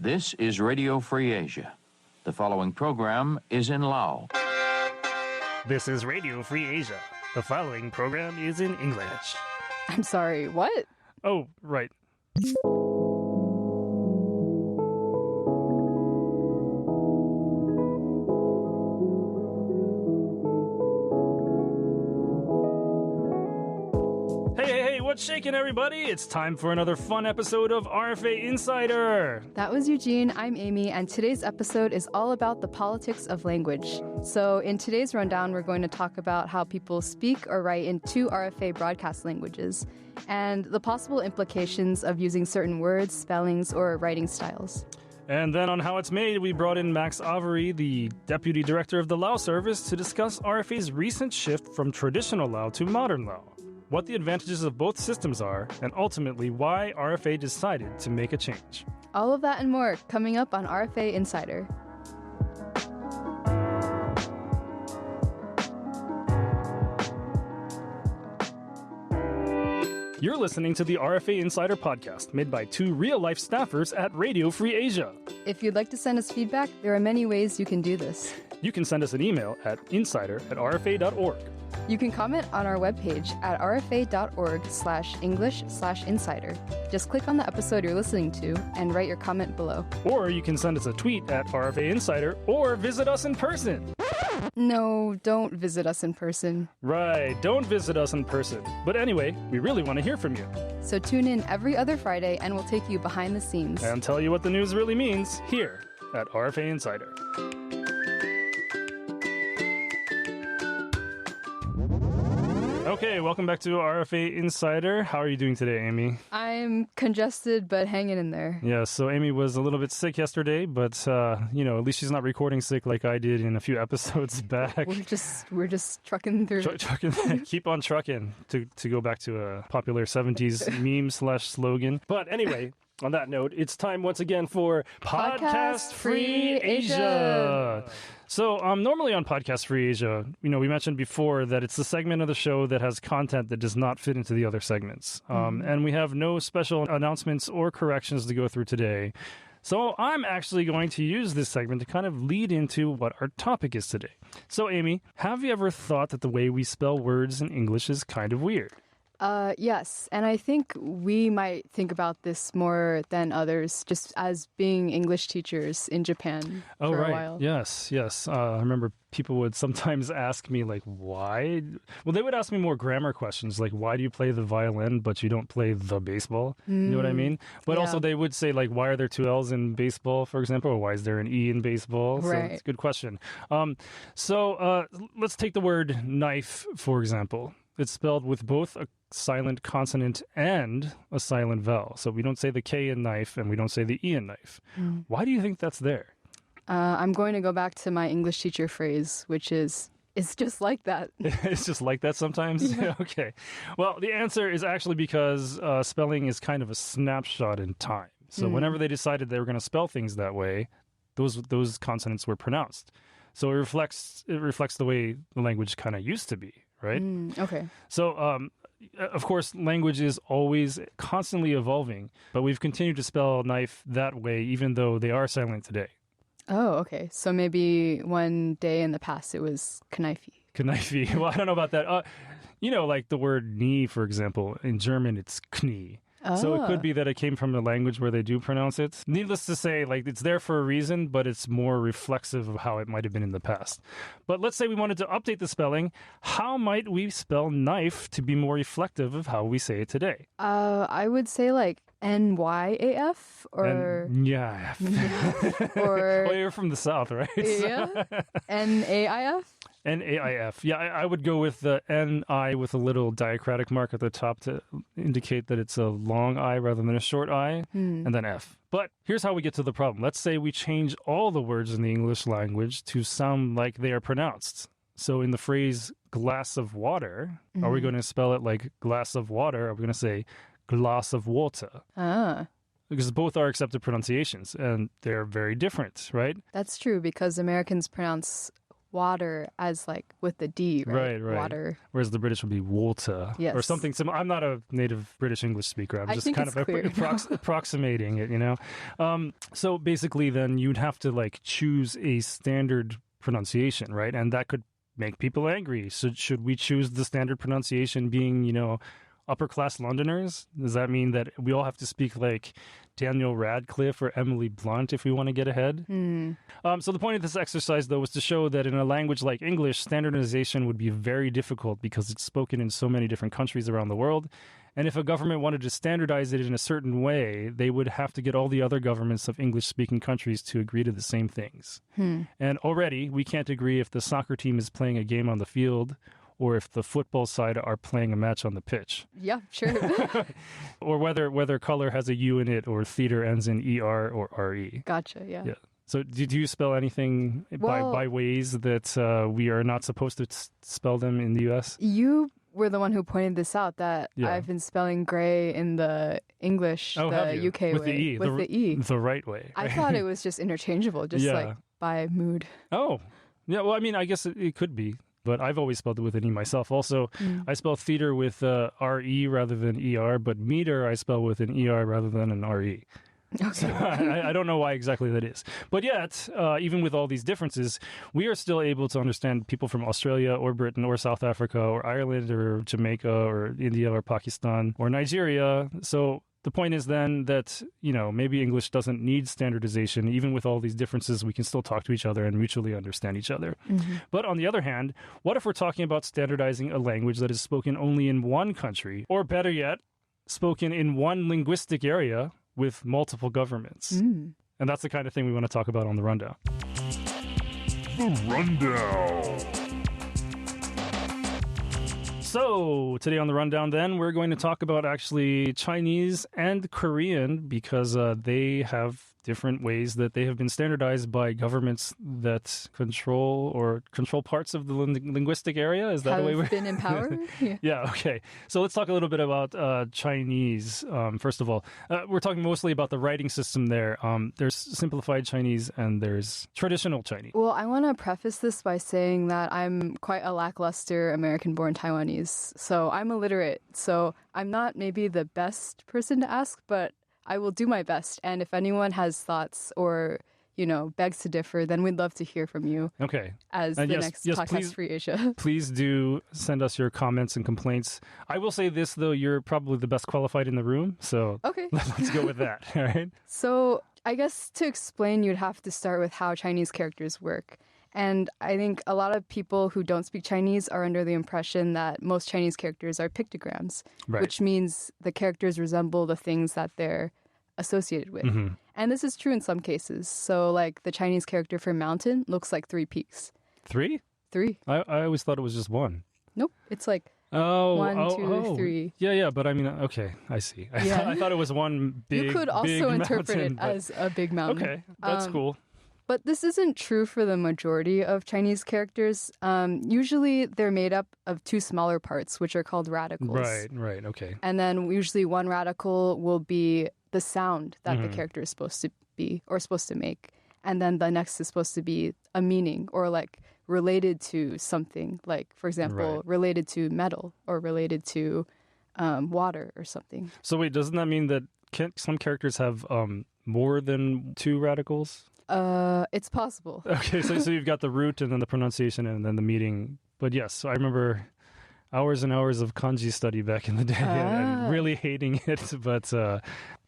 This is Radio Free Asia. The following program is in Lao. This is Radio Free Asia. The following program is in English. I'm sorry, what? Oh, right. Hey, what's shaking, everybody? It's time for another fun episode of RFA Insider. That was Eugene, I'm Amy, and today's episode is all about the politics of language. So in today's rundown, we're going to talk about how people speak or write in two RFA broadcast languages and the possible implications of using certain words, spellings, or writing styles. And then on How It's Made, we brought in Max Avary, the Deputy Director of the Lao Service, to discuss RFA's recent shift from traditional Lao to modern Lao, what the advantages of both systems are, and ultimately why RFA decided to make a change. All of that and more coming up on RFA Insider. You're listening to the RFA Insider podcast, made by two real-life staffers at Radio Free Asia. If you'd like to send us feedback, there are many ways you can do this. You can send us an email at insider@rfa.org. You can comment on our webpage at rfa.org/English/insider. Just click on the episode you're listening to and write your comment below. Or you can send us a tweet at RFA Insider or visit us in person. No, don't visit us in person. Right, don't visit us in person. But anyway, we really want to hear from you. So tune in every other Friday and we'll take you behind the scenes. And tell you what the news really means here at RFA Insider. Okay, welcome back to RFA Insider. How are you doing today, Amy? I'm congested, but hanging in there. Yeah, so Amy was a little bit sick yesterday, but, at least she's not recording sick like I did in a few episodes back. We're just trucking through. Trucking, keep on trucking, to go back to a popular 70s meme/slogan. But anyway, on that note, it's time once again for Podcast Free Asia. So normally on Podcast Free Asia, we mentioned before that it's the segment of the show that has content that does not fit into the other segments. And we have no special announcements or corrections to go through today. So I'm actually going to use this segment to kind of lead into what our topic is today. So Amy, have you ever thought that the way we spell words in English is kind of weird? Yes, and I think we might think about this more than others, just as being English teachers in Japan for a while. Yes. I remember people would sometimes ask me, like, why? Well, they would ask me more grammar questions, like, why do you play the violin, but you don't play the baseball? You know what I mean? But also they would say, like, why are there two L's in baseball, for example, or why is there an E in baseball? Right. So it's a good question. So let's take the word knife, for example. It's spelled with both a silent consonant and a silent vowel. So we don't say the K in knife and we don't say the E in knife. Why do you think that's there? I'm going to go back to my English teacher phrase, which is, it's just like that. It's just like that sometimes? Yeah. Okay. Well, the answer is actually because spelling is kind of a snapshot in time. So whenever they decided they were going to spell things that way, those consonants were pronounced. So it reflects the way the language kind of used to be, right? Okay. So, of course, language is always constantly evolving, but we've continued to spell knife that way, even though they are silent today. Oh, okay. So maybe one day in the past it was knifey. Knifey. Well, I don't know about that. Like the word knee, for example, in German, it's knie. So it could be that it came from a language where they do pronounce it. Needless to say, like, it's there for a reason, but it's more reflexive of how it might have been in the past. But let's say we wanted to update the spelling. How might we spell knife to be more reflective of how we say it today? I would say like NYAF or... Yeah. or... Oh, you're from the South, right? Yeah. NAIF? NAIF. Yeah, I would go with the NI with a little diacritic mark at the top to indicate that it's a long I rather than a short I, and then F. But here's how we get to the problem. Let's say we change all the words in the English language to sound like they are pronounced. So in the phrase glass of water, are we going to spell it like glass of water? Or are we going to say glass of water? Because both are accepted pronunciations, and they're very different, right? That's true, because Americans pronounce water as like with the D, right? Right. Water. Whereas the British would be water Yes. or something similar. I'm not a native British English speaker. I'm I just think kind it's of clear. approximating it, So basically then you'd have to like choose a standard pronunciation, right? And that could make people angry. So should we choose the standard pronunciation being, upper class Londoners? Does that mean that we all have to speak like Daniel Radcliffe or Emily Blunt if we want to get ahead? So the point of this exercise, though, was to show that in a language like English, standardization would be very difficult because it's spoken in so many different countries around the world. And if a government wanted to standardize it in a certain way, they would have to get all the other governments of English-speaking countries to agree to the same things. And already, we can't agree if the soccer team is playing a game on the field or if the football side are playing a match on the pitch. Yeah, sure. Or whether color has a U in it or theater ends in ER or RE. Gotcha, yeah. So did you spell anything by ways that we are not supposed to spell them in the U.S.? You were the one who pointed this out, that Yeah. I've been spelling gray in the English, have the you? UK With way. the E. With the E. The right way. I thought it was just interchangeable, just Yeah. like by mood. Oh, yeah. Well, I mean, I guess it could be, but I've always spelled it with an E myself. Also, I spell theater with RE rather than ER, but meter I spell with an ER rather than an RE. Okay. So I don't know why exactly that is. But yet, even with all these differences, we are still able to understand people from Australia or Britain or South Africa or Ireland or Jamaica or India or Pakistan or Nigeria. So the point is then that, maybe English doesn't need standardization. Even with all these differences, we can still talk to each other and mutually understand each other. But on the other hand, what if we're talking about standardizing a language that is spoken only in one country, or better yet, spoken in one linguistic area with multiple governments? And that's the kind of thing we want to talk about on The Rundown. The Rundown. So today on The Rundown, then, we're going to talk about actually Chinese and Korean because they have different ways that they have been standardized by governments that control parts of the linguistic area. Is that the way we're been in power? Yeah, okay. So let's talk a little bit about Chinese. First of all, we're talking mostly about the writing system there. There's simplified Chinese and there's traditional Chinese. Well, I want to preface this by saying that I'm quite a lackluster American-born Taiwanese. So I'm illiterate. So I'm not maybe the best person to ask, but I will do my best. And if anyone has thoughts or, begs to differ, then we'd love to hear from you. Okay. As and the yes, next yes, Podcast please, Free Asia. Please do send us your comments and complaints. I will say this, though, you're probably the best qualified in the room. So Okay. let's go with that. All right. So I guess to explain, you'd have to start with how Chinese characters work. And I think a lot of people who don't speak Chinese are under the impression that most Chinese characters are pictograms, Right. which means the characters resemble the things that they're associated with. And this is true in some cases. So like the Chinese character for mountain looks like 3 peaks. 3? 3. I always thought it was just 1. Nope. It's like Oh, 1, 2, 3. Yeah, but I mean, okay, I see. Yeah. I thought it was one big. You could also big interpret mountain, it but- as a big mountain. Okay, that's cool. But this isn't true for the majority of Chinese characters. Usually they're made up of 2 smaller parts, which are called radicals. Right, okay. And then usually one radical will be the sound that the character is supposed to be or supposed to make. And then the next is supposed to be a meaning or like related to something. Like, for example, Right. related to metal or related to water or something. So wait, doesn't that mean that some characters have more than 2 radicals? It's possible. Okay, so you've got the root and then the pronunciation and then the meaning. But yes, I remember hours and hours of kanji study back in the day and really hating it. But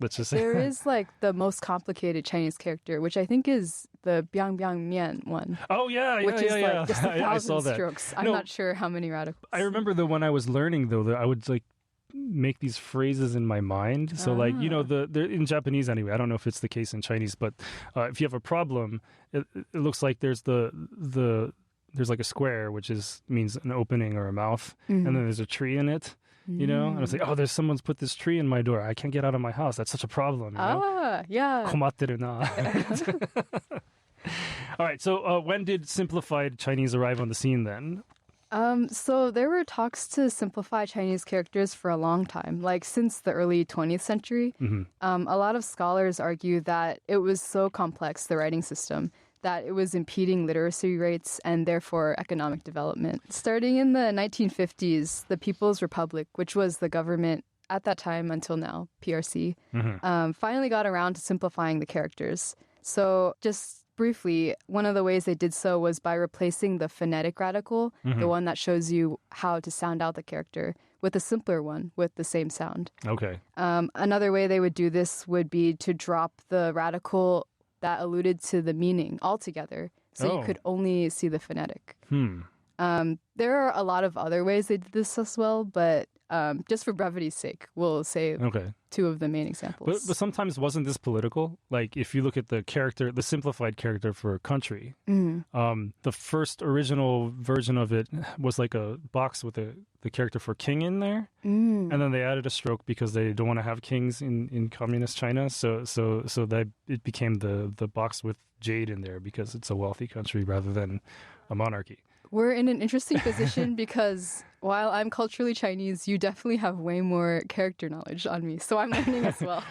let's just say There is like the most complicated Chinese character, which I think is the biang biang mian one. Oh yeah, Which is like just I saw 1,000 that. strokes. I'm No, not sure how many radicals. I remember that when I was learning though, that I would like make these phrases in my mind. So like, the in Japanese anyway, I don't know if it's the case in Chinese, but if you have a problem, it looks like there's there's like a square, which means an opening or a mouth, and then there's a tree in it. And it's like, oh, someone's put this tree in my door. I can't get out of my house. That's such a problem. Yeah. 困ってるな. All right. So when did simplified Chinese arrive on the scene then? So there were talks to simplify Chinese characters for a long time, like since the early 20th century. A lot of scholars argue that it was so complex, the writing system, that it was impeding literacy rates and therefore economic development. Starting in the 1950s, the People's Republic, which was the government at that time until now, PRC, finally got around to simplifying the characters. So just briefly, one of the ways they did so was by replacing the phonetic radical, the one that shows you how to sound out the character, with a simpler one with the same sound. Okay. Another way they would do this would be to drop the radical that alluded to the meaning altogether, so you could only see the phonetic. There are a lot of other ways they did this as well, but just for brevity's sake, we'll say two of the main examples. But sometimes wasn't this political? Like if you look at the character, the simplified character for country, the first original version of it was like a box with the character for king in there, and then they added a stroke because they don't want to have kings in communist China. So that it became the box with jade in there because it's a wealthy country rather than a monarchy. We're in an interesting position because while I'm culturally Chinese, you definitely have way more character knowledge on me. So I'm learning as well.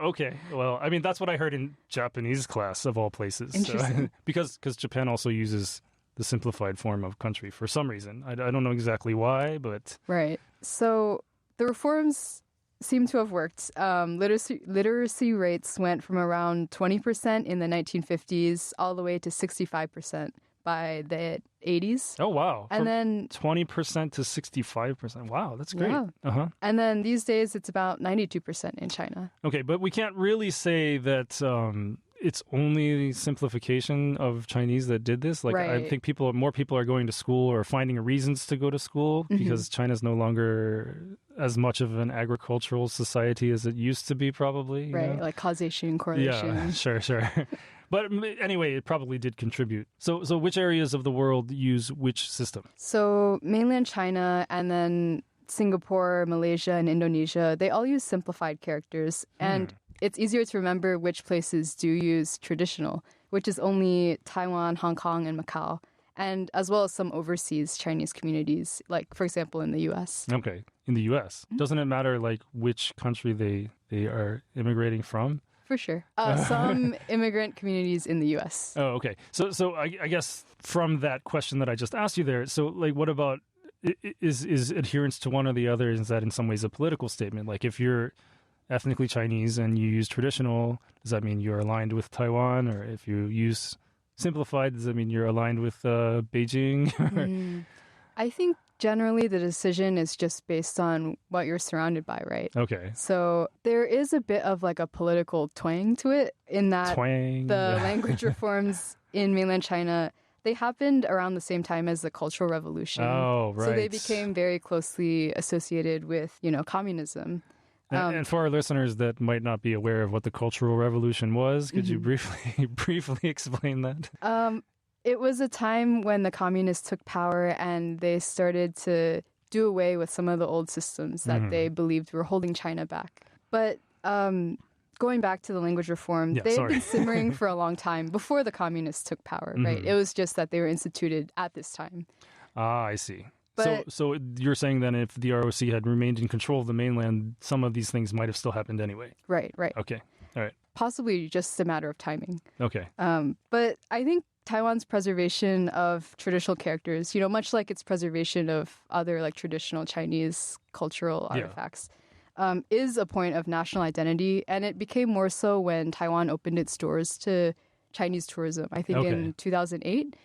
Okay. Well, I mean, that's what I heard in Japanese class of all places. Interesting. So, because Japan also uses the simplified form of country for some reason. I don't know exactly why, but... Right. So the reforms seem to have worked. Literacy rates went from around 20% in the 1950s all the way to 65% by the 80s. Oh, wow. And then 20% to 65%. Wow, that's great. Yeah. And then these days it's about 92% in China. Okay, but we can't really say that it's only simplification of Chinese that did this. Like I think more people are going to school or finding reasons to go to school because China's no longer as much of an agricultural society as it used to be, probably. Right, like causation, correlation. Yeah, sure. But anyway, it probably did contribute. So which areas of the world use which system? So mainland China and then Singapore, Malaysia, and Indonesia, they all use simplified characters. And it's easier to remember which places do use traditional, which is only Taiwan, Hong Kong, and Macau, and as well as some overseas Chinese communities, like, for example, in the U.S. Okay, in the U.S. Doesn't it matter, like, which country they are immigrating from? For sure. Some immigrant communities in the U.S. Oh, okay. So I guess from that question that I just asked you there, so like, what about, is adherence to one or the other, is that in some ways a political statement? Like if you're ethnically Chinese and you use traditional, does that mean you're aligned with Taiwan? Or if you use simplified, does that mean you're aligned with Beijing? I think generally the decision is just based on what you're surrounded by, right? Okay. So there is a bit of like a political twang to it in that the language reforms in mainland China, they happened around the same time as the Cultural Revolution. Oh, right. So they became very closely associated with, communism. And for our listeners that might not be aware of what the Cultural Revolution was, could you briefly explain that? It was a time when the communists took power and they started to do away with some of the old systems that they believed were holding China back. But going back to the language reform, they've been simmering for a long time before the communists took power, right? It was just that they were instituted at this time. Ah, I see. But, so you're saying then if the ROC had remained in control of the mainland, some of these things might have still happened anyway? Right. Okay, all right. Possibly just a matter of timing. Okay. But I think Taiwan's preservation of traditional characters, much like its preservation of other like traditional Chinese cultural artifacts, is a point of national identity. And it became more so when Taiwan opened its doors to Chinese tourism, I think in 2008,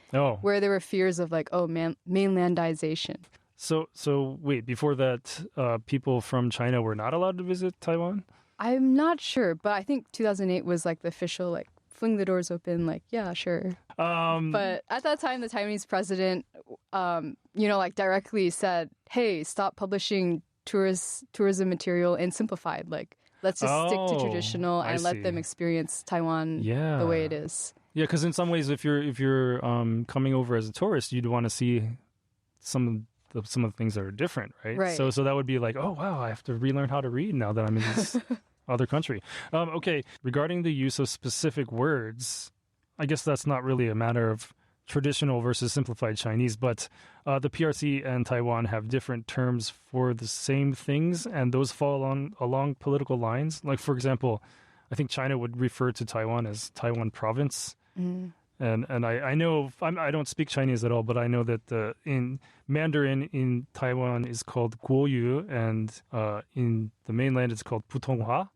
where there were fears of mainlandization. So wait, before that, people from China were not allowed to visit Taiwan? I'm not sure, but I think 2008 was like the official, like, fling the doors open, like, yeah, sure. But at that time, the Taiwanese president, directly said, hey, stop publishing tourism material in simplified. Like, let's just stick to traditional and let them experience Taiwan the way it is. Yeah, because in some ways, if you're coming over as a tourist, you'd want to see some of the things that are different, right? Right. So that would be like, oh, wow, I have to relearn how to read now that I'm in this other country. Okay, regarding the use of specific words, I guess that's not really a matter of traditional versus simplified Chinese, but the PRC and Taiwan have different terms for the same things, and those fall along political lines. Like, for example, I think China would refer to Taiwan as Taiwan province, And I know I don't speak Chinese at all, but I know that in Mandarin in Taiwan is called Guoyu, and in the mainland it's called Putonghua.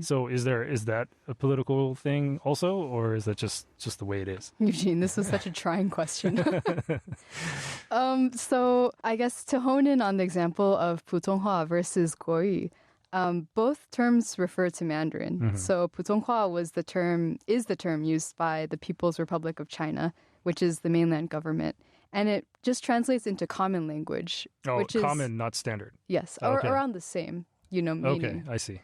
So is that a political thing also, or is that just the way it is? Eugene, this was such a trying question. So I guess to hone in on the example of Putonghua versus Guoyu, both terms refer to Mandarin. So Putonghua is the term used by the People's Republic of China, which is the mainland government. And it just translates into common language. Oh, which is common, not standard. Yes, or around the same, meaning. Okay, I see.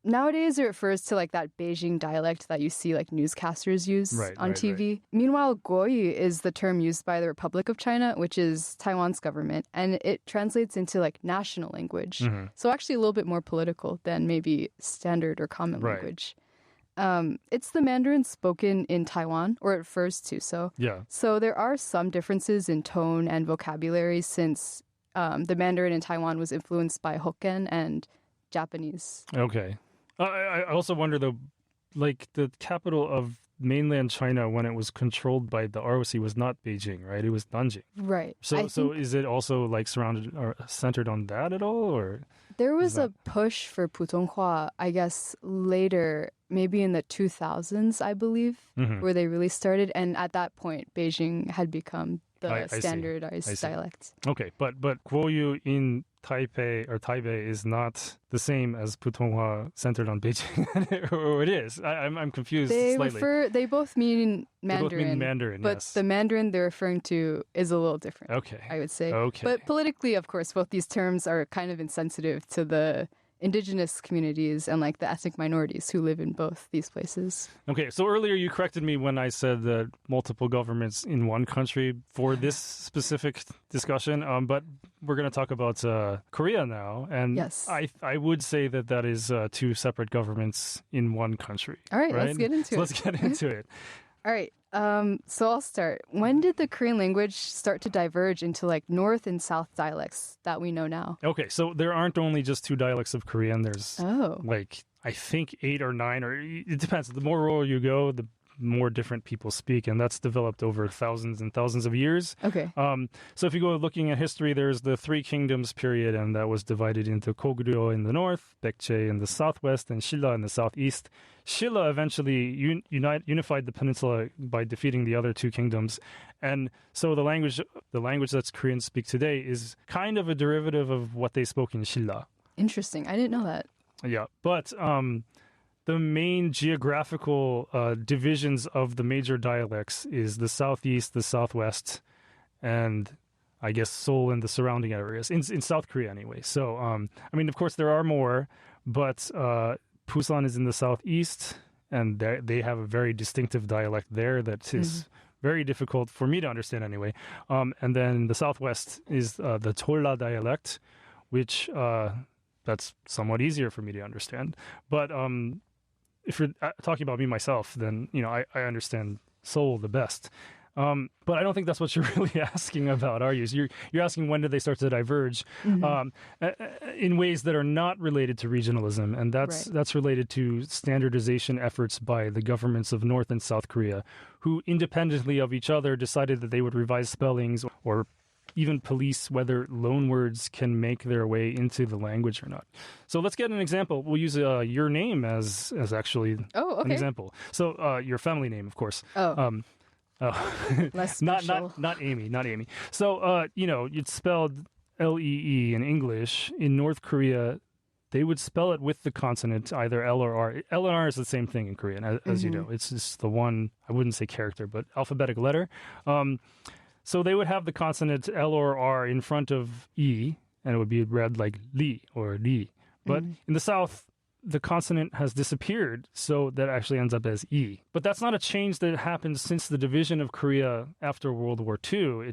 Nowadays, it refers to like that Beijing dialect that you see like newscasters use on TV. Right. Meanwhile, Guoyu is the term used by the Republic of China, which is Taiwan's government, and it translates into like national language. So actually a little bit more political than maybe standard or common language. It's the Mandarin spoken in Taiwan, or it refers to so. Yeah. So there are some differences in tone and vocabulary since the Mandarin in Taiwan was influenced by Hokkien and Japanese. Okay. I also wonder, though, like the capital of mainland China when it was controlled by the ROC was not Beijing, right? It was Nanjing. Right. So is it also like surrounded or centered on that at all, or? There was a push for Putonghua, I guess, later, maybe in the 2000s, I believe, where they really started. And at that point, Beijing had become the standardized dialect. Okay, but Guoyu in Taipei is not the same as Putonghua centered on Beijing, or it is. I'm confused slightly. They both mean Mandarin. They both mean Mandarin, but yes. the Mandarin they're referring to is a little different. Okay, I would say. Okay, but politically, of course, both these terms are kind of insensitive to the indigenous communities and like the ethnic minorities who live in both these places. Okay, so earlier you corrected me when I said that multiple governments in one country for this specific discussion, but we're going to talk about Korea now, and yes. I would say that is two separate governments in one country. All right, let's get into it. Let's get into it. All right. So I'll start. When did the Korean language start to diverge into like North and South dialects that we know now? Okay, so there aren't only just two dialects of Korean. There's like, I think 8 or 9, or it depends. The more rural you go, the more different people speak, and that's developed over thousands and thousands of years. Okay. So if you go looking at history, there's the Three Kingdoms period, and that was divided into Goguryeo in the north, Baekje in the southwest, and Silla in the southeast. Silla eventually unified the peninsula by defeating the other two kingdoms. And so the language that Koreans speak today is kind of a derivative of what they spoke in Silla. Interesting. I didn't know that. Yeah, but the main geographical divisions of the major dialects is the southeast, the southwest, and I guess Seoul and the surrounding areas, in South Korea anyway. So, I mean, of course, there are more, but Busan is in the southeast, and they have a very distinctive dialect there that is very difficult for me to understand anyway. And then the southwest is the Cholla dialect, which that's somewhat easier for me to understand. But if you're talking about me myself, then I understand Seoul the best. But I don't think that's what you're really asking about, are you? So you're asking when did they start to diverge in ways that are not related to regionalism, and that's related to standardization efforts by the governments of North and South Korea, who independently of each other decided that they would revise spellings or even police whether loan words can make their way into the language or not. So let's get an example. We'll use your name as actually an example. So your family name, of course. Less special. Not Amy. So it's spelled Lee in English. In North Korea, they would spell it with the consonant, either L or R. L and R is the same thing in Korean, as you know. It's just the one, I wouldn't say character, but alphabetic letter. So they would have the consonant L or R in front of E, and it would be read like Li or Li. But in the South, the consonant has disappeared, so that actually ends up as E. But that's not a change that happened since the division of Korea after World War II.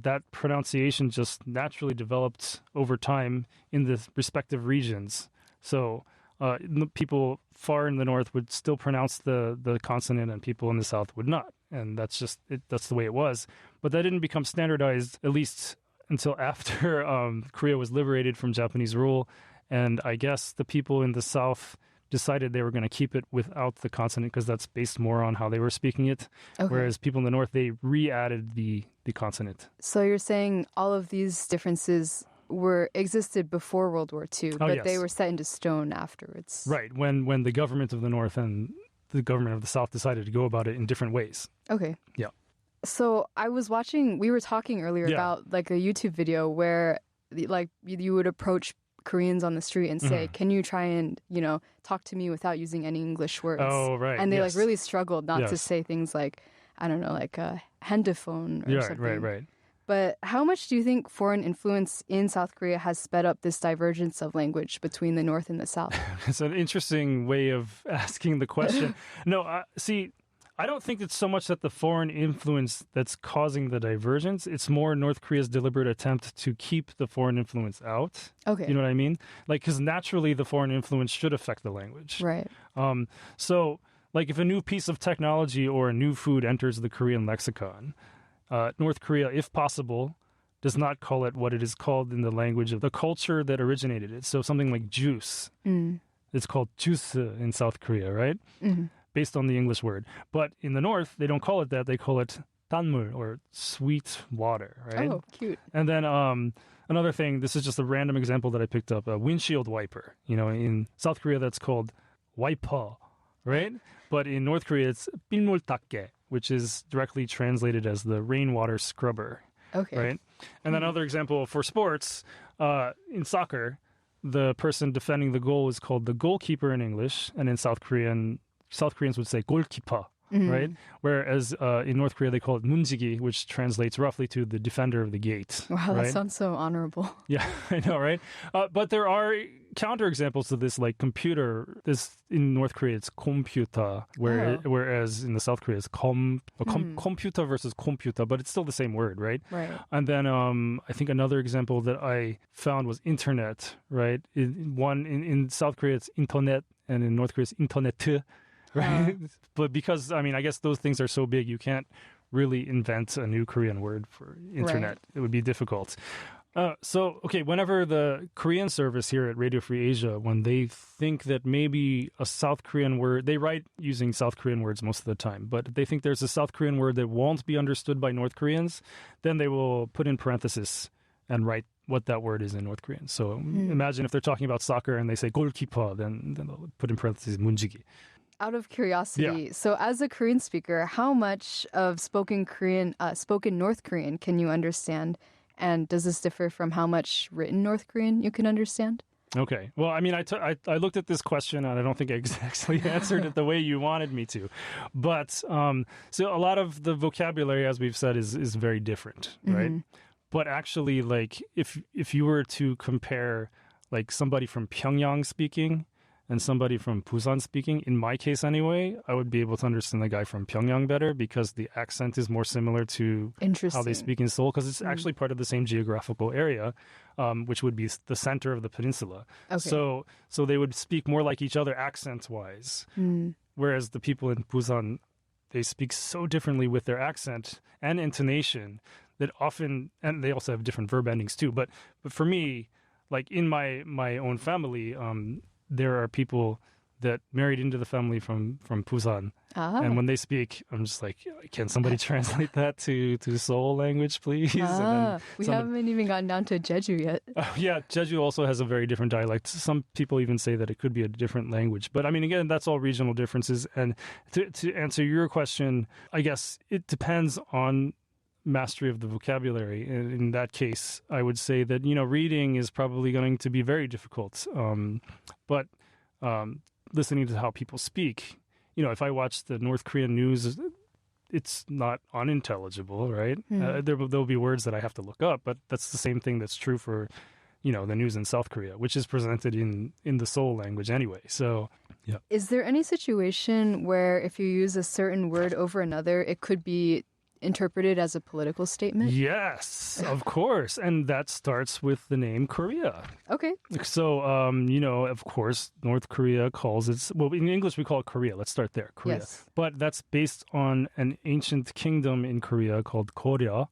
That pronunciation just naturally developed over time in the respective regions. So people far in the north would still pronounce the consonant, and people in the south would not. And that's just that's the way it was. But that didn't become standardized, at least until after Korea was liberated from Japanese rule. And I guess the people in the South decided they were going to keep it without the consonant because that's based more on how they were speaking it. Okay. Whereas people in the north, they re-added the consonant. So you're saying all of these differences existed before World War II, but they were set into stone afterwards. Right, when the government of the north and the government of the south decided to go about it in different ways. Okay. Yeah. So we were talking earlier about like a YouTube video where like you would approach Koreans on the street and say, can you try and, talk to me without using any English words? Oh, right. And they like really struggled not to say things like, I don't know, like a handyphone or something. Right. But how much do you think foreign influence in South Korea has sped up this divergence of language between the North and the South? It's an interesting way of asking the question. No, see, I don't think it's so much that the foreign influence that's causing the divergence. It's more North Korea's deliberate attempt to keep the foreign influence out. Okay. You know what I mean? Like, because naturally the foreign influence should affect the language. Right. So, like, if a new piece of technology or a new food enters the Korean lexicon, North Korea, if possible, does not call it what it is called in the language of the culture that originated it. So something like juice. It's called juice in South Korea, right? Mm-hmm. Based on the English word. But in the North, they don't call it that. They call it danmul, or sweet water, right? Oh, cute. And then another thing, this is just a random example that I picked up, a windshield wiper. In South Korea, that's called wiper, right? But in North Korea, it's bilmultakke, which is directly translated as the rainwater scrubber. Okay. Right? And then another example for sports, in soccer, the person defending the goal is called the goalkeeper in English, and in South Koreans would say 골키퍼, right? Whereas in North Korea, they call it 문지기, which translates roughly to the defender of the gate. Wow, right? that sounds so honorable. Yeah, I know, right? But there are counterexamples to this, like computer. This in North Korea, it's computer, whereas in the South Korea, it's computer versus computer, but it's still the same word, right? Right. And then I think another example that I found was internet, right? In South Korea, it's internet, and in North Korea, it's internet. Right. But because, I guess those things are so big, you can't really invent a new Korean word for internet. Right. It would be difficult. Whenever the Korean service here at Radio Free Asia, when they think that maybe a South Korean word, they write using South Korean words most of the time, but they think there's a South Korean word that won't be understood by North Koreans, then they will put in parenthesis and write what that word is in North Korean. So imagine if they're talking about soccer and they say 골키퍼, then they'll put in parentheses 문지기. Out of curiosity, so as a Korean speaker, how much of spoken North Korean can you understand? And does this differ from how much written North Korean you can understand? Okay. Well, I looked at this question and I don't think I exactly answered it the way you wanted me to. But so a lot of the vocabulary, as we've said, is very different, right? But actually, like if you were to compare like somebody from Pyongyang speaking and somebody from Busan speaking, in my case anyway, I would be able to understand the guy from Pyongyang better because the accent is more similar to how they speak in Seoul, because it's actually part of the same geographical area, which would be the center of the peninsula. Okay. So they would speak more like each other accent-wise, whereas the people in Busan, they speak so differently with their accent and intonation that often, and they also have different verb endings too, but for me, like in my own family, there are people that married into the family from Busan. And when they speak, I'm just like, can somebody translate that to Seoul language, please? We haven't even gotten down to Jeju yet. Yeah, Jeju also has a very different dialect. Some people even say that it could be a different language. But again, that's all regional differences. And to answer your question, I guess it depends on mastery of the vocabulary. In that case, I would say that, reading is probably going to be very difficult. But listening to how people speak, if I watch the North Korean news, it's not unintelligible, right? There'll be words that I have to look up, but that's the same thing that's true for, the news in South Korea, which is presented in the Seoul language anyway. So, yeah. Is there any situation where if you use a certain word over another, it could be interpreted as a political statement? Yes, of course. And that starts with the name Korea. Okay. So, of course, North Korea calls it, well, in English we call it Korea. Let's start there, Korea. Yes. But that's based on an ancient kingdom in Korea called Goryeo.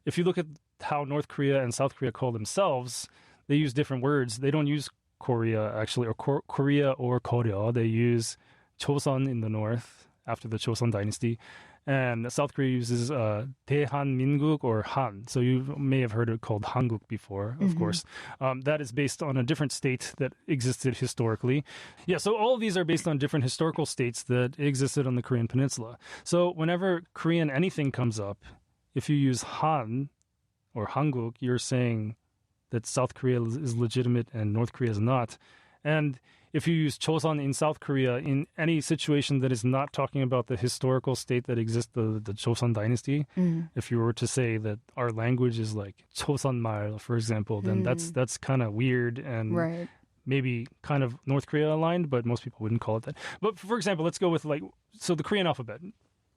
If you look at how North Korea and South Korea call themselves, they use different words. They don't use Korea, actually, or Korea or Koryo, they use Chosun in the north after the Chosun dynasty. And South Korea uses Daehanmin국 or Han. So you may have heard it called Hanguk before, of course. That is based on a different state that existed historically. Yeah, so all of these are based on different historical states that existed on the Korean peninsula. So whenever Korean anything comes up, if you use Han or Hanguk, you're saying that South Korea is legitimate and North Korea is not. And if you use Chosun in South Korea in any situation that is not talking about the historical state that exists, the Joseon dynasty, if you were to say that our language is like Chosunmal, for example, then that's kind of weird and maybe kind of North Korea aligned, but most people wouldn't call it that. But for example, let's go with so the Korean alphabet.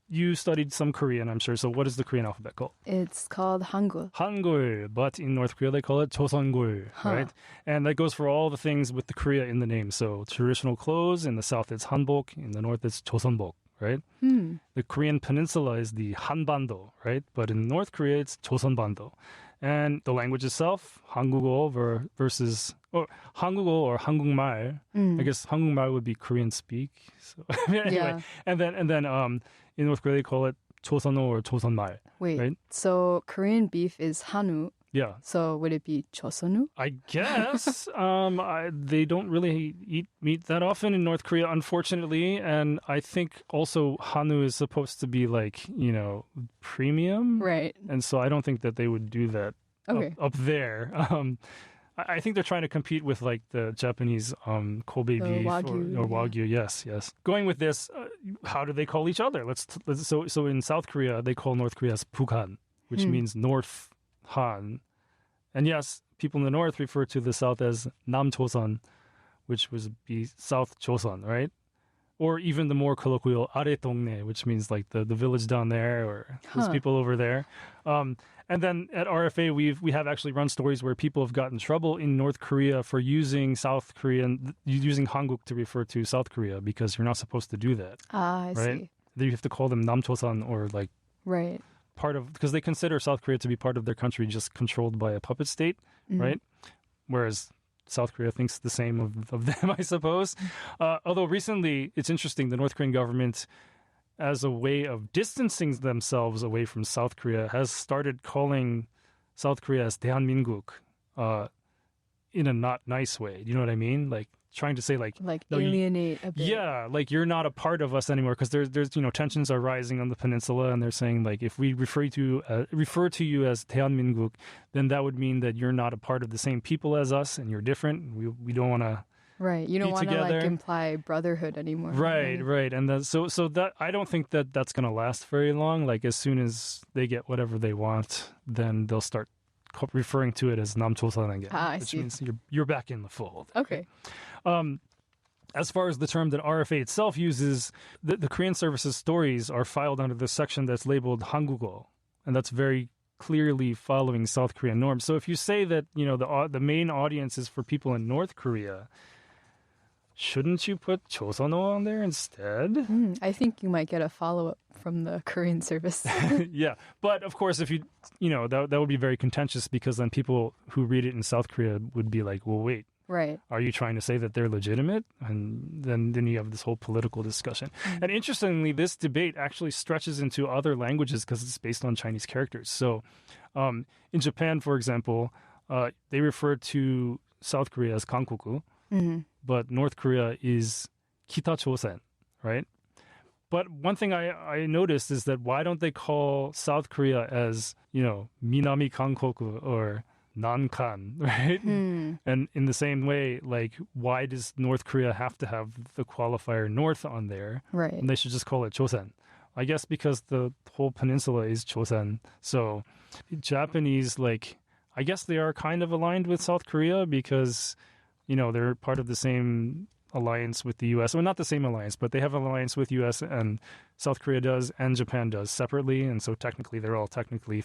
You studied some Korean, I'm sure. So what is the Korean alphabet called? It's called Hangul. Hangul, but in North Korea they call it Joseongul, right? And that goes for all the things with the Korea in the name. So traditional clothes, in the south it's Hanbok, in the north it's Joseonbok, right? The Korean peninsula is the Hanbando, right? But in North Korea it's Joseonbando. And the language itself, Hangugo versus Hangugo or Hangukmal. I guess Hangukmal would be Korean speak. So anyway, and then in North Korea they call it Joseonho or Joseonmal. Wait, right? So Korean beef is Hanu. Yeah. So would it be Joseonu? I guess they don't really eat meat that often in North Korea, unfortunately. And I think also Hanu is supposed to be premium. Right. And so I don't think that they would do that up there. I think they're trying to compete with the Japanese Kobe beef or Wagyu. Yes. Going with this, how do they call each other? So in South Korea, they call North Korea as Bukhan, which means North Han. And yes, people in the north refer to the south as Nam-Chosun, which would be South Chosun, right? Or even the more colloquial Aretongnae, which means the village down there or those people over there. And then at RFA, we have actually run stories where people have gotten in trouble in North Korea for using using Hanguk to refer to South Korea because you're not supposed to do that. I see. You have to call them Nam-Chosun or right. part of, because they consider South Korea to be part of their country just controlled by a puppet state, right? Whereas South Korea thinks the same of them, I suppose. Although recently, it's interesting, the North Korean government, as a way of distancing themselves away from South Korea, has started calling South Korea as Daehanmin국 in a not nice way. You know what I mean? Trying to say no, alienate a bit. Yeah, you're not a part of us anymore because there's tensions are rising on the peninsula and they're saying if we refer to you as Daehanmin국, then that would mean that you're not a part of the same people as us and you're different. We don't want to. Right, you don't want to imply brotherhood anymore. Right, and so that I don't think that that's going to last very long. As soon as they get whatever they want, then they'll start referring to it as Nam-Chosun again, which means you're back in the fold. Okay. As far as the term that RFA itself uses, the Korean services stories are filed under the section that's labeled Hangugo, and that's very clearly following South Korean norms. So if you say that the main audience is for people in North Korea, shouldn't you put Joseonho on there instead? I think you might get a follow-up from the Korean service. Yeah, but of course, if that would be very contentious because then people who read it in South Korea would be like, well, wait. Right. Are you trying to say that they're legitimate? And then you have this whole political discussion. And interestingly, this debate actually stretches into other languages because it's based on Chinese characters. So in Japan, for example, they refer to South Korea as Kankoku, but North Korea is Kita-Chosen, right? But one thing I noticed is that why don't they call South Korea as, Minami Kankoku or Nankan, right? And in the same way, why does North Korea have to have the qualifier North on there? Right. And they should just call it Chosen. I guess because the whole peninsula is Chosen. So Japanese, I guess they are kind of aligned with South Korea because, they're part of the same alliance with the U.S. Well, not the same alliance, but they have an alliance with U.S. and South Korea does and Japan does separately. And so technically, they're all technically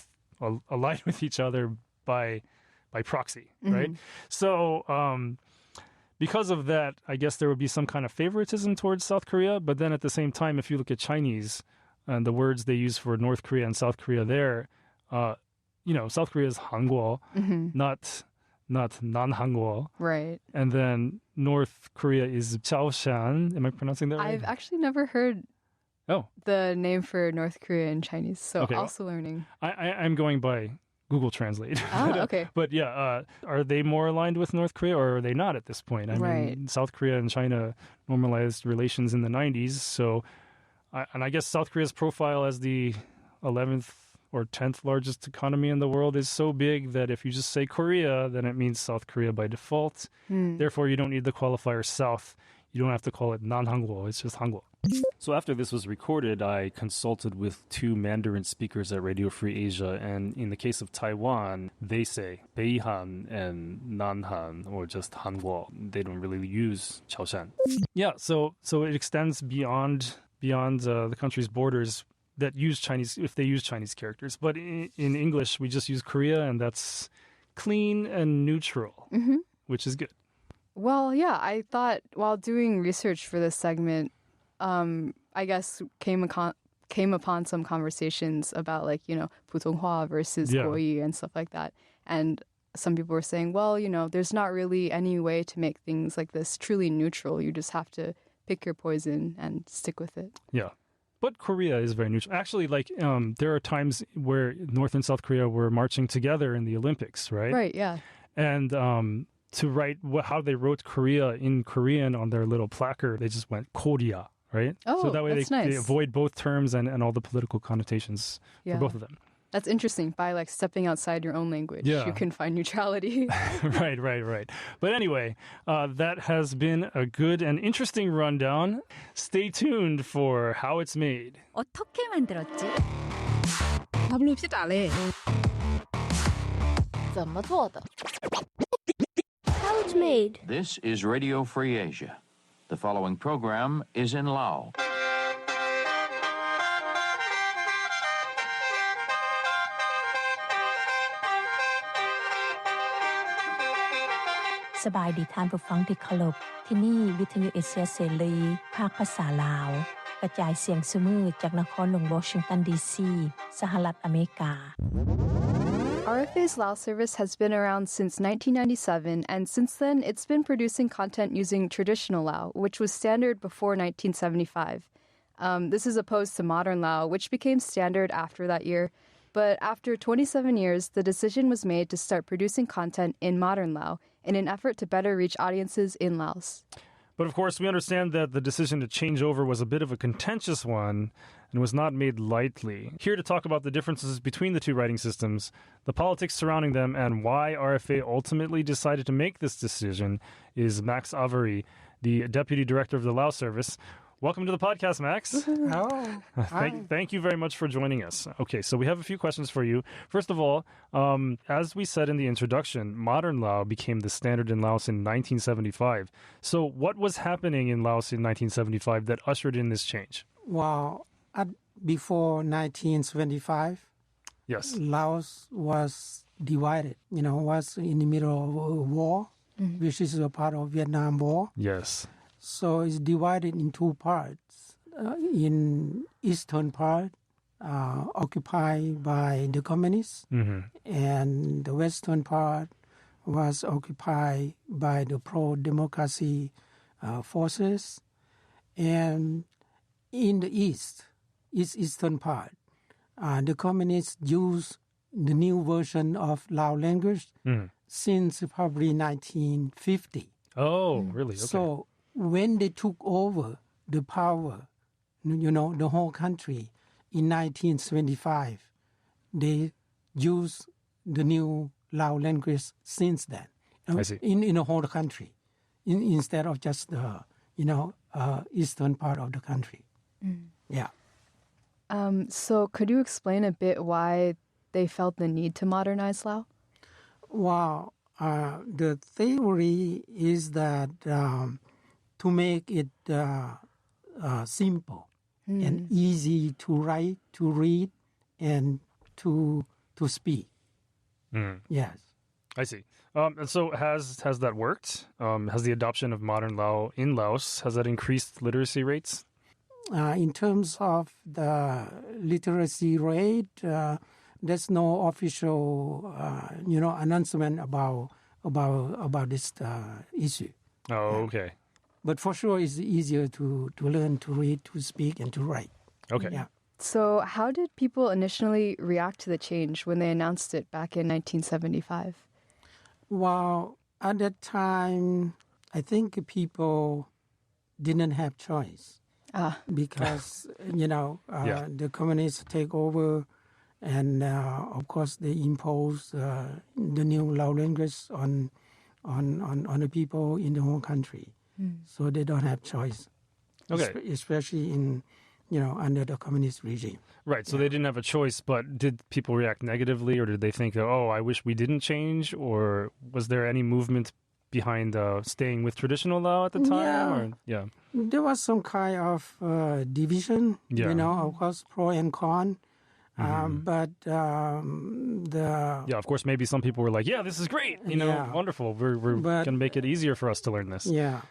aligned with each other by proxy, right? So because of that, I guess there would be some kind of favoritism towards South Korea. But then at the same time, if you look at Chinese and the words they use for North Korea and South Korea there, South Korea is Hanguo, not not Nanhangwo. Right. And then North Korea is Chaoshan. Am I pronouncing that right? I've actually never heard the name for North Korea in Chinese, so Okay, also learning. I'm going by Google Translate. Oh, okay. But yeah, are they more aligned with North Korea or are they not at this point? I mean, South Korea and China normalized relations in the 90s. So, and I guess South Korea's profile as the 11th or 10th largest economy in the world is so big that if you just say Korea, then it means South Korea by default. Therefore, you don't need the qualifier South. You don't have to call it Nanhangwo. It's just Hangwo. So after this was recorded, I consulted with 2 Mandarin speakers at Radio Free Asia, and in the case of Taiwan, they say Beihan and Nanhan, or just Hanguo. They don't really use Chaoshan. Yeah, so it extends beyond the country's borders that use Chinese, if they use Chinese characters. But in English, we just use Korea, and that's clean and neutral, which is good. Well, yeah, I thought while doing research for this segment, I guess came upon some conversations about putonghua versus guoyi and stuff like that. And some people were saying, well, there's not really any way to make things like this truly neutral. You just have to pick your poison and stick with it. Yeah. But Korea is very neutral. Actually, there are times where North and South Korea were marching together in the Olympics, right? Right, yeah. And to write how they wrote Korea in Korean on their little placard, they just went Korea, right? Oh, so that way that's they nice. avoid both terms and all the political connotations for both of them. That's interesting. By stepping outside your own language, you can find neutrality. Right. But anyway, that has been a good and interesting rundown. Stay tuned for how it's made. 어떻게 만들었지? 他们录皮打嘞。怎么做的? How it's made. This is Radio Free Asia. The following program is in Lao. สบายดีท่านผู้ฟังที่เคารพที่นี่วิทยุเอเชียเสรีภาคภาษาลาวกระจายเสียงซุมื้อจากนครหลวงวอชิงตันดีซีสหรัฐอเมริกา RFA's Lao service has been around since 1997, and since then it's been producing content using traditional Lao, which was standard before 1975. This is opposed to modern Lao, which became standard after that year. But after 27 years, the decision was made to start producing content in modern Lao in an effort to better reach audiences in Laos. But of course, we understand that the decision to change over was a bit of a contentious one and was not made lightly. Here to talk about the differences between the two writing systems, the politics surrounding them, and why RFA ultimately decided to make this decision is Max Avary, the Deputy Director of the Lao Service. Welcome to the podcast, Max. Hello. Thank you very much for joining us. Okay, so we have a few questions for you. First of all, as we said in the introduction, modern Lao became the standard in Laos in 1975. So what was happening in Laos in 1975 that ushered in this change? Well, before 1975, Yes. Laos was divided, was in the middle of a war, which is a part of Vietnam War. Yes. So it's divided in two parts. In eastern part, occupied by the communists, and the western part was occupied by the pro-democracy forces. And in the eastern part, the communists used the new version of Lao language since probably 1950. Oh, really? Okay. So when they took over the power, the whole country in 1975, they used the new Lao language since then. I see. In the whole country, instead of just the, eastern part of the country. Yeah. So could you explain a bit why they felt the need to modernize Lao? Well, the theory is that to make it simple and easy to write, to read, and to speak. Yes. I see. And so has that worked? Has the adoption of modern Lao in Laos, has that increased literacy rates? In terms of the literacy rate, there's no official, announcement about about this issue. Oh, okay. But for sure, it's easier to learn to read, to speak, and to write. Okay. Yeah. So how did people initially react to the change when they announced it back in 1975? Well, at that time, I think people didn't have choice because, Yeah. the communists take over and, of course, they impose the new Lao language on the people in the whole country. So they don't have choice, Okay. especially in, under the communist regime. Right. So they didn't have a choice, but did people react negatively, or did they think, oh, I wish we didn't change? Or was there any movement behind staying with traditional Lao at the time? Yeah. There was some kind of division, Yeah. of course, pro and con. But Yeah, of course, maybe some people were like, yeah, this is great. Wonderful. We're going to make it easier for us to learn this. Yeah.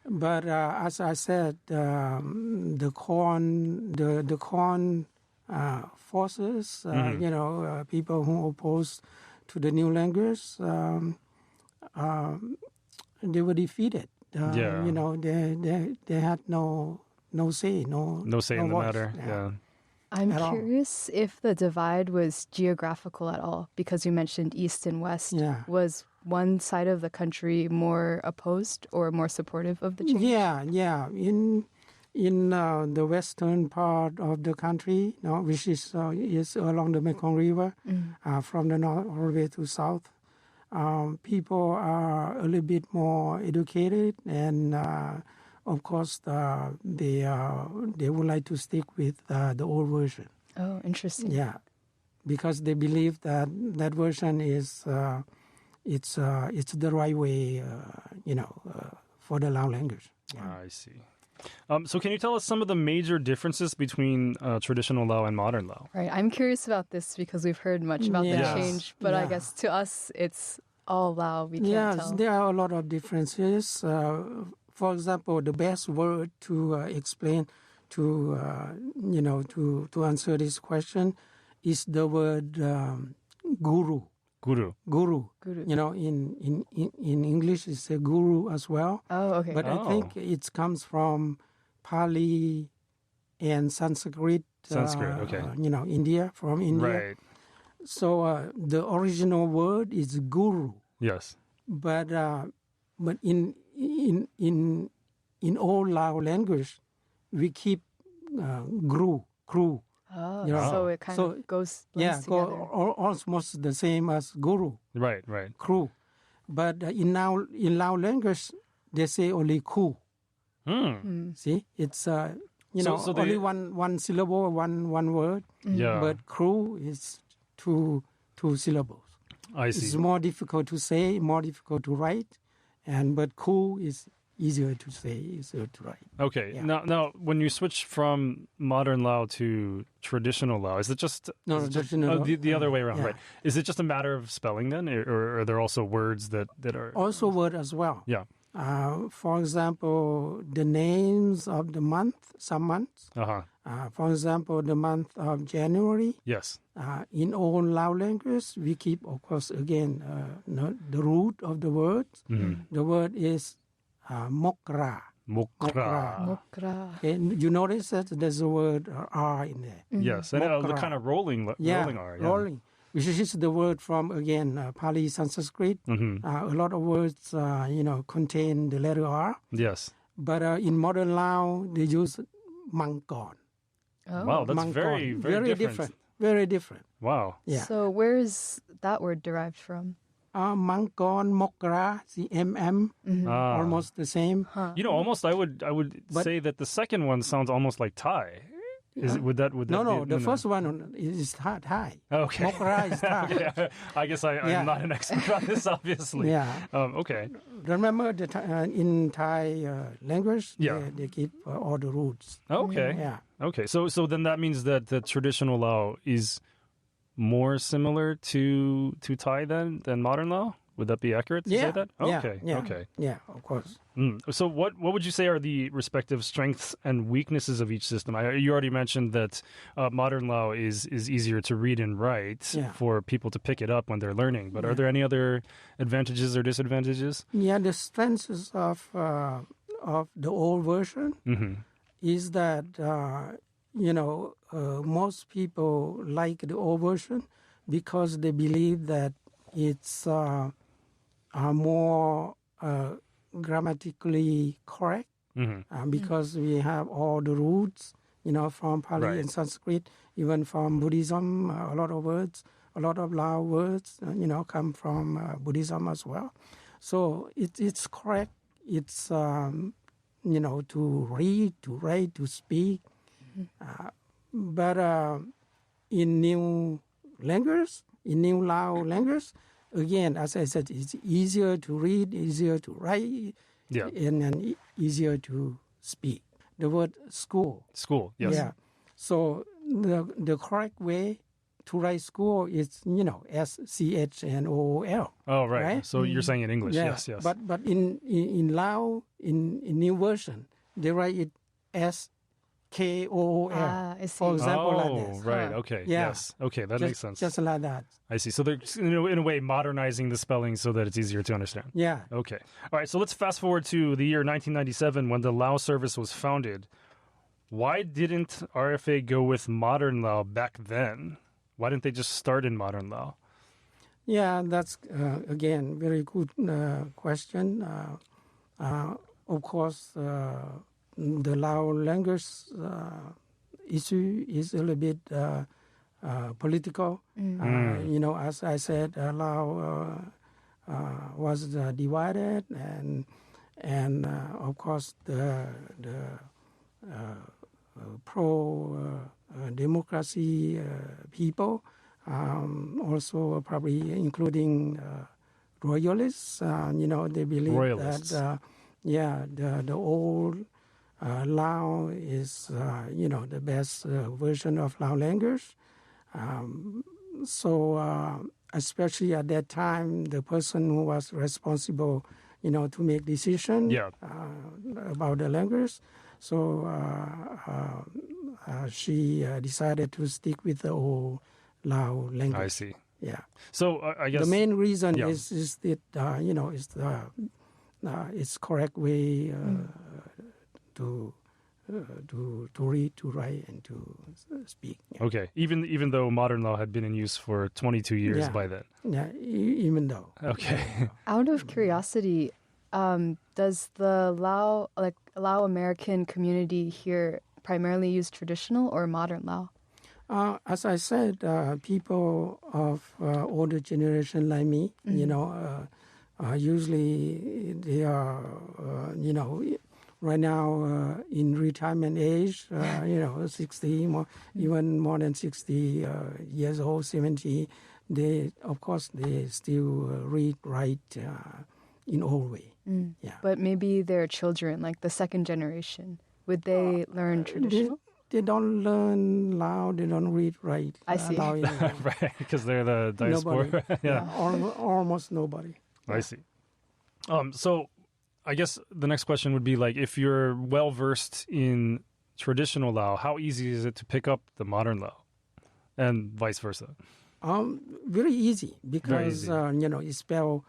But as I said, the corn forces, people who oppose to the new language, they were defeated. They had no say, No say in the voice. matter. Yeah. I'm At all. curious if the divide was geographical at all, because you mentioned East and West. Yeah. Was one side of the country more opposed or more supportive of the change? Yeah. In the western part of the country, which is along the Mekong River, from the north all the way to south, people are a little bit more educated, and of course they would like to stick with the old version. Oh, interesting. Yeah, because they believe that version is it's the right way, for the Lao language. Yeah. I see. So can you tell us some of the major differences between traditional Lao and modern Lao? Right. I'm curious about this because we've heard much about Yes. the change, but I Yeah. guess to us it's all Lao. We can't Yes, tell. there are a lot of differences. For example, the best word to explain to answer this question is the word guru. Guru. Guru. Guru. In English it's a guru as well. Oh, okay. But I think it comes from Pali and Sanskrit. Okay. India, from India. Right. So the original word is guru. Yes. But in old Lao language, we keep crew. Oh, You know, so it kind of goes blends together. Almost the same as guru, Right. crew. But in Lao language, they say only ku. See, it's So they- only one syllable, one word. Yeah. But crew is two syllables. I see. It's more difficult to say, more difficult to write, but ku is easier to say, easier to write. Okay. Yeah. Now, when you switch from modern Lao to traditional Lao, is it just traditional. the other way around? Yeah. Right? Is it just a matter of spelling then, or are there also words that are? Also word as well. Yeah. For example, the names of the month, some months. For example, the month of January. Yes. In all Lao language, we keep, of course, again, the root of the word. The word is mokra. Mokra. Mokra. Okay, you notice that there's a word R in there. Yes, and the Mokra. kind of rolling R. Yeah. Rolling. Which is the word from, again, Pali Sanskrit. A lot of words, contain the letter R. Yes. But in modern Lao, they use mangkon. Oh. Wow, that's Mangkon. very, very different. Very different. Wow. Yeah. So where is that word derived from? Mangkon, mokra, CMM, almost the same. Almost I would say that the second one sounds almost like Thai. Would that No, be, the first one is Thai. Okay. Mokra is Thai. Yeah, I guess I'm not an expert on this, obviously. Yeah. Okay. Remember in Thai language, Yeah. they keep all the roots. Okay. Yeah. Okay. So then that means that the traditional Lao is more similar to Thai than modern Lao? Would that be accurate to say that? Okay. Yeah, of course. So what would you say are the respective strengths and weaknesses of each system? You already mentioned that modern Lao is easier to read and write for people to pick it up when they're learning. But are there any other advantages or disadvantages? Yeah, the strengths of the old version is that, most people like the old version because they believe that it's more grammatically correct because we have all the roots, from Pali and Sanskrit, even from Buddhism, a lot of words, a lot of Lao words, come from Buddhism as well. So it's correct. It's, to read, to write, to speak. But in new language, in new Lao language, again, as I said, it's easier to read, easier to write, and easier to speak. The word school. School, yes. Yeah. So the correct way to write school is, SCHNOOL. Oh, right. So you're saying in English, yes. But in Lao, in new version, they write it SKOOL. I see. For example, like this. Right. Okay. Yeah. Yes. Okay, that makes sense. Just like that. I see. So they're, in a way, modernizing the spelling so that it's easier to understand. Yeah. Okay. All right. So let's fast forward to the year 1997 when the Lao service was founded. Why didn't RFA go with modern Lao back then? Why didn't they just start in modern Lao? Yeah, that's, again, very good question. Of course, the Lao language issue is a little bit political. As I said, Lao was divided, and of course the pro-democracy people, also probably including royalists. They believe royalists. that the old Lao is the best version of Lao language. So especially at that time, the person who was responsible, to make decision about the language. So she decided to stick with the old Lao language. I see. Yeah. So I guess the main reason is that is it's correct way to read, to write, and to speak. Yeah. Okay. Even though modern Lao had been in use for 22 years by then. Yeah. Even though. Okay. Out of curiosity, does the Lao American community here primarily use traditional or modern Lao? As I said, people of older generation like me, usually they are, right now in retirement age, 60, even more than 60 years old, 70. They still read, write in old way. Yeah. But maybe their children, like the second generation, would they learn traditional? They don't learn Lao. They don't read, write. I see. Right, because they're the diaspora. Almost nobody. I see. So I guess the next question would be like, if you're well versed in traditional Lao, how easy is it to pick up the modern Lao, and vice versa? Very easy because very easy. It's spelled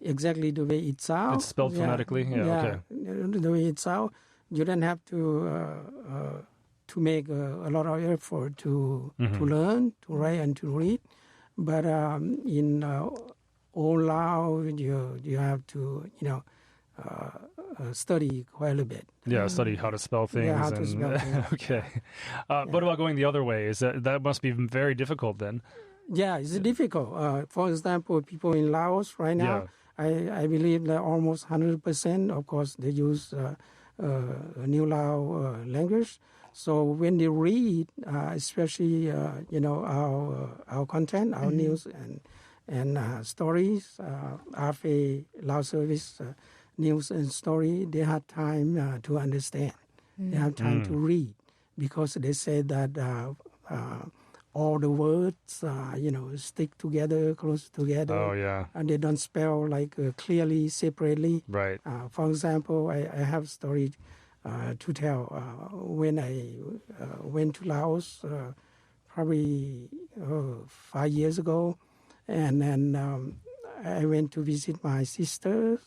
exactly the way it sounds. It's spelled phonetically. Okay. The way it sounds. You don't have to make a lot of effort to learn, to write, and to read. But in old Lao, you have to study quite a bit. Yeah, study how to spell things. Yeah, how to spell things. Okay. What about going the other way? That must be very difficult then? Yeah, it's difficult. For example, people in Laos right now, I believe that almost 100%, of course, they use New Lao language. So when they read, especially our content, our news and stories, RFA Lao service news and story, they have time to understand. They have time to read because they say that all the words, stick together, close together. Oh, yeah. And they don't spell like clearly, separately. Right. For example, I have a story to tell. When I went to Laos, probably 5 years ago, and then I went to visit my sisters,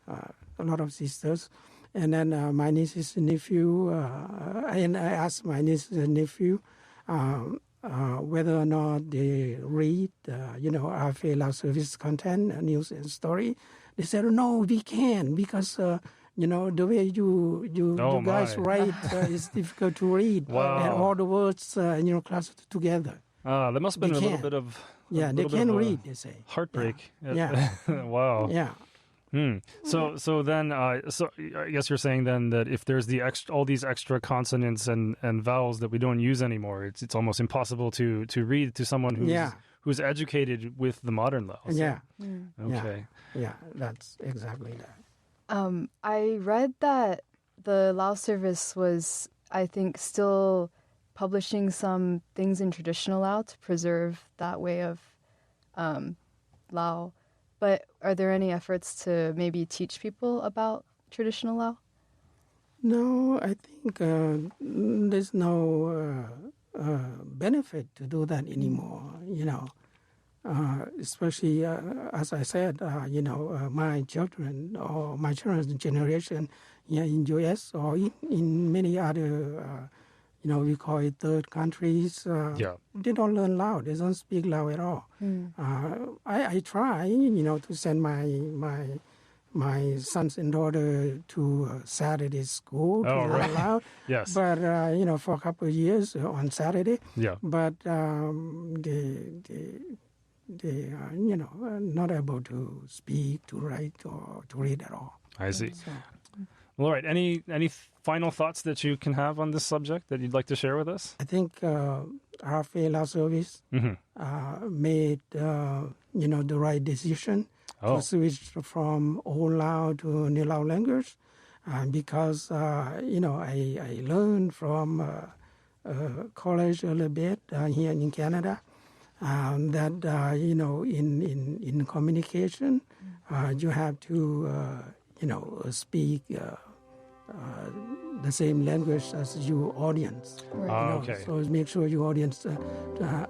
a lot of sisters, and then my nieces and nephew, and I asked my nieces and nephew whether or not they read, RFA Lao Service content, news and story. They said, no, we can, because the way you guys write is difficult to read. Wow. And all the words, clustered together. That must have been a little bit of... they can read, they say. Heartbreak. Yeah. Wow. Yeah. So then, so I guess you're saying then that if there's all these extra consonants and vowels that we don't use anymore, it's almost impossible to read to someone who's educated with the modern Lao. So. Yeah. Okay. Yeah, that's exactly that. I read that the Lao service was, I think, still publishing some things in traditional Lao to preserve that way of Lao. But are there any efforts to maybe teach people about traditional Lao? No, I think there's no benefit to do that anymore, especially, as I said, my children or my children's generation here in U.S. or in many other, we call it third countries, they don't learn Lao. They don't speak Lao at all. I try, to send my sons and daughter to Saturday school to learn Lao. Yes. But, for a couple of years on Saturday. Yeah. But they are, not able to speak, to write, or to read at all. I see. So, All right. Any final thoughts that you can have on this subject that you'd like to share with us? I think RFA Lao Service made, the right decision to switch from old Lao to new Lao language because, I learned from college a little bit here in Canada that, in communication, you have to, speak the same language as your audience. Okay. So make sure your audience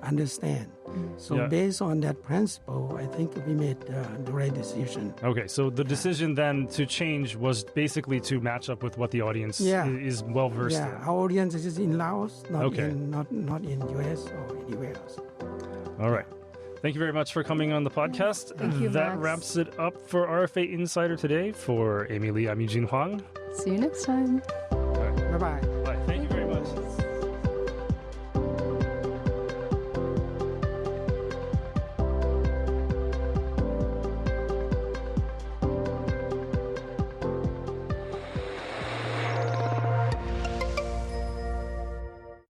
understand. So based on that principle, I think we made the right decision. Okay, so the decision then to change was basically to match up with what the audience is well versed in. Our audience is in Laos, not Okay. not in US or anywhere else. All right. Thank you very much for coming on the podcast. Thank you, That Max. wraps it up for RFA Insider today. For Amy Lee, I'm Eugene Huang. See you next time. Bye-bye.